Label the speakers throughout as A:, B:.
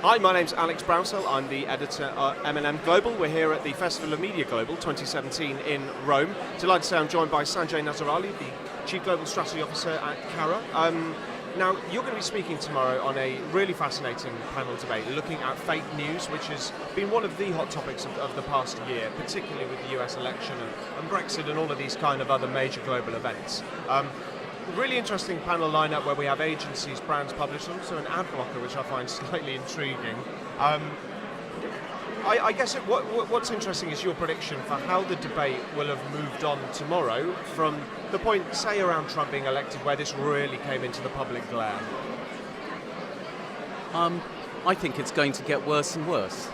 A: Hi, my name's Alex Browsell. I'm the editor at M&M Global. We're here at the Festival of Media Global 2017 in Rome. Delighted to say I'm joined by Sanjay Nazerali, the Chief Global Strategy Officer at Carat. Now, you're going to be speaking tomorrow on a really fascinating panel debate looking at fake news, which has been one of the hot topics of the past year, particularly with the US election and Brexit and all of these kind of other major global events. Really interesting panel lineup where we have agencies, brands, publishers, and also an ad blocker, which I find slightly intriguing. I guess what's interesting is your prediction for how the debate will have moved on tomorrow from the point, say, around Trump being elected, where this really came into the public glare.
B: I think it's going to get worse and worse.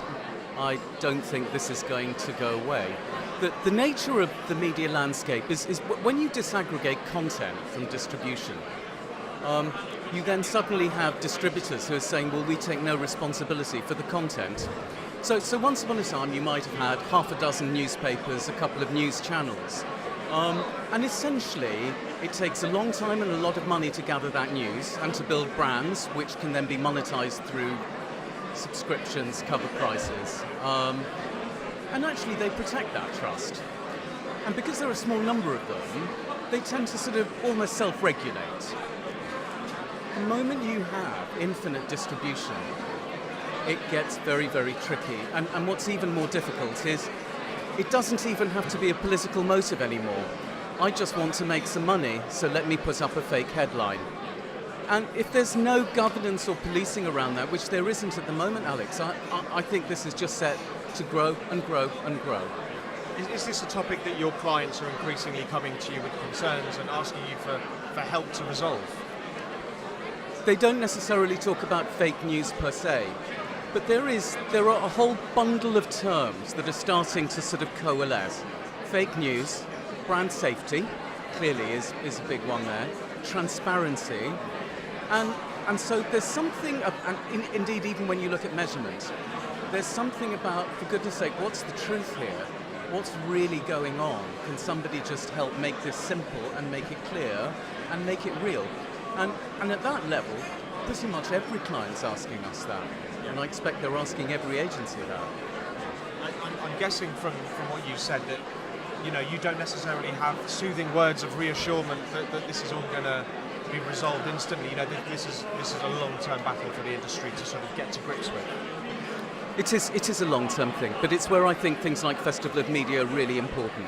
B: I don't think this is going to go away. The nature of the media landscape is when you disaggregate content from distribution, you then suddenly have distributors who are saying, well, we take no responsibility for the content. So once upon a time, you might have had half a dozen newspapers, a couple of news channels. And essentially, it takes a long time and a lot of money to gather that news and to build brands, which can then be monetized through subscriptions, cover prices. And actually, they protect that trust. And because there are a small number of them, they tend to sort of almost self-regulate. The moment you have infinite distribution, it gets very, very tricky. And what's even more difficult is it doesn't even have to be a political motive anymore. I just want to make some money, so let me put up a fake headline. And if there's no governance or policing around that, which there isn't at the moment, Alex, I think this is just set to grow and grow and grow.
A: Is this a topic that your clients are increasingly coming to you with concerns and asking you for help to resolve?
B: They don't necessarily talk about fake news per se, but there are a whole bundle of terms that are starting to sort of coalesce. Fake news, brand safety, clearly is a big one there, transparency, and so there's something, and indeed even when you look at measurement, there's something about, for goodness sake, what's the truth here? What's really going on? Can somebody just help make this simple and make it clear and make it real? And at that level, pretty much every client's asking us that. And I expect they're asking every agency that.
A: I'm guessing from what you said that you don't necessarily have soothing words of reassurance that this is all going to be resolved instantly. This is a long-term battle for the industry to sort of get to grips with.
B: It is a long-term thing, but it's where I think things like Festival of Media are really important.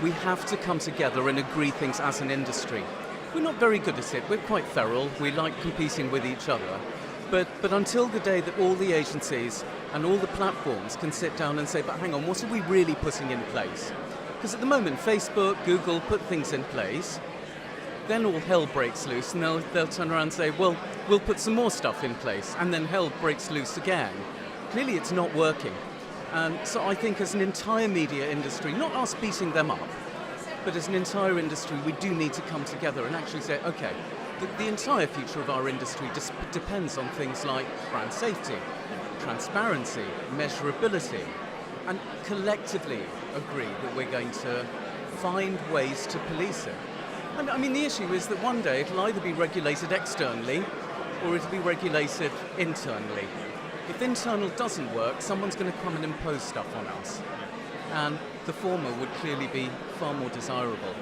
B: We have to come together and agree things as an industry. We're not very good at it. We're quite feral. We like competing with each other. But until the day that all the agencies and all the platforms can sit down and say, but hang on, what are we really putting in place? Because at the moment, Facebook, Google put things in place, then all hell breaks loose, and they'll turn around and say, well, we'll put some more stuff in place, and then hell breaks loose again. Clearly it's not working. So I think as an entire media industry, not us beating them up, but as an entire industry, we do need to come together and actually say, okay, the entire future of our industry just depends on things like brand safety, transparency, measurability, and collectively agree that we're going to find ways to police it. And I mean, the issue is that one day it'll either be regulated externally or it'll be regulated internally. If internal doesn't work, someone's going to come and impose stuff on us. And the former would clearly be far more desirable.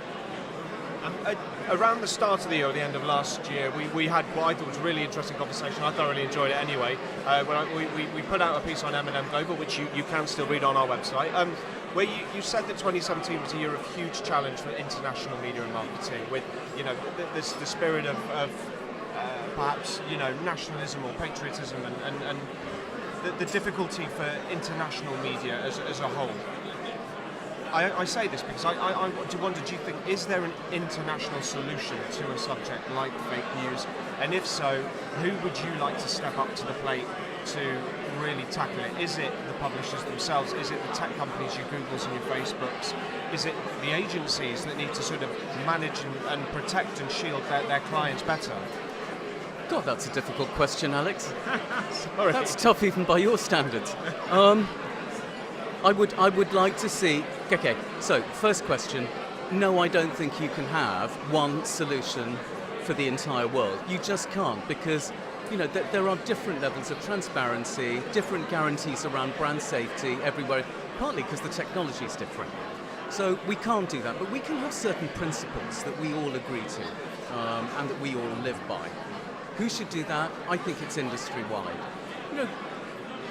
A: Around the start of the year, or the end of last year, we had what I thought was a really interesting conversation. I thoroughly enjoyed it anyway. When we put out a piece on M&M Global, which you can still read on our website, where you said that 2017 was a year of huge challenge for international media and marketing, with the spirit of perhaps nationalism or patriotism and the difficulty for international media as a whole. I say this because I wonder, do you think, is there an international solution to a subject like fake news? And if so, who would you like to step up to the plate to really tackle it? Is it the publishers themselves? Is it the tech companies, your Googles and your Facebooks? Is it the agencies that need to sort of manage and protect and shield their clients better?
B: God, that's a difficult question, Alex.
A: Sorry.
B: That's tough even by your standards. I would like to see. Okay, so first question. No, I don't think you can have one solution for the entire world. You just can't, because there are different levels of transparency, different guarantees around brand safety everywhere, partly because the technology is different. So we can't do that, but we can have certain principles that we all agree to and that we all live by. Who should do that? I think it's industry-wide.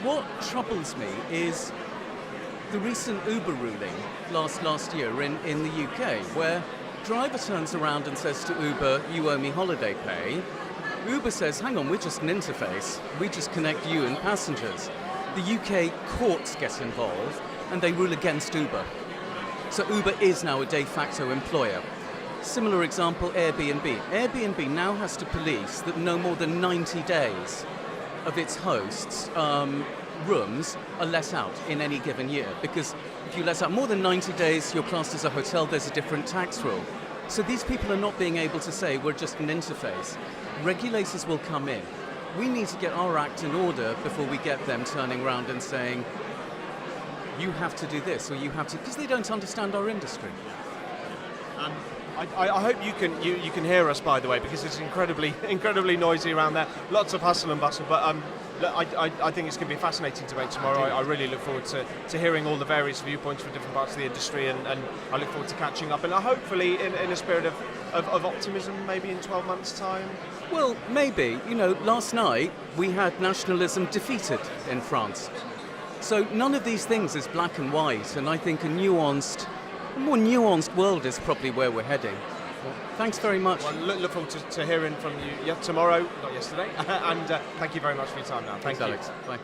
B: What troubles me is the recent Uber ruling last year in the UK, where driver turns around and says to Uber, "You owe me holiday pay." Uber says, "Hang on, we're just an interface. We just connect you and passengers." The UK courts get involved and they rule against Uber. So Uber is now a de facto employer. Similar example, Airbnb. Airbnb now has to police that no more than 90 days of its hosts' rooms are let out in any given year. Because if you let out more than 90 days, you're classed as a hotel, there's a different tax rule. So these people are not being able to say, we're just an interface. Regulators will come in. We need to get our act in order before we get them turning around and saying, you have to do this, or you have to, because they don't understand our industry.
A: I hope you can hear us, by the way, because it's incredibly noisy around there. Lots of hustle and bustle, but I think it's going to be a fascinating debate tomorrow. I really look forward to hearing all the various viewpoints from different parts of the industry, and I look forward to catching up, and hopefully in a spirit of optimism, maybe in 12 months' time.
B: Well, maybe. Last night we had nationalism defeated in France. So none of these things is black and white, and I think a more nuanced world is probably where we're heading. Well, thanks very much.
A: Well, look forward to hearing from you tomorrow, not yesterday, and thank you very much for your time now.
B: Thanks, Alex. Bye.